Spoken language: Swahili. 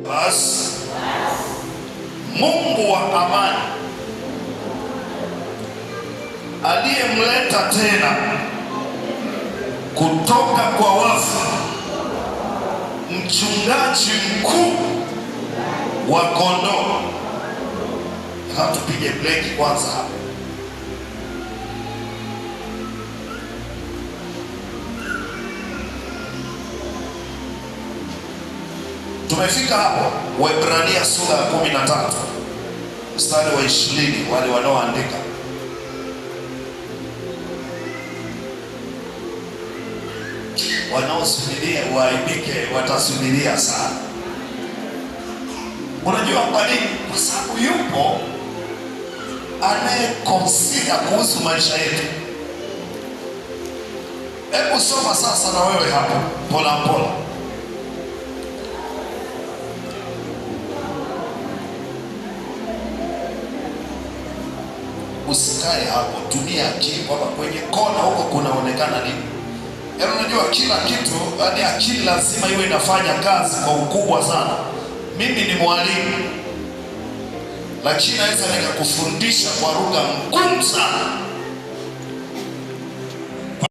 Basi Mungu wa amani aliyemleta tena kutoka kwa wafu mchungaji mkuu wa kondoo. Tupige breki kwanza hapa. Tumefika hapo Waebrania sura ya 13 mstari wa 20. Wale wanaoandika, wanaosubiria waaibike watasubiria sana. Unajua kwa nini? Kwa sababu yupo anayekonsida kuhusu maisha yetu. Hebu soma sasa na wewe hapo pola pola. Usikae hapo, tumia akili kwamba kwenye kona huko kunaonekana nini. Yaani unajua kila kitu, yaani akili lazima iwe inafanya kazi kwa ukubwa sana. Mimi ni mwalimu, lakini naweza nikakufundisha kwa lugha ngumu sana.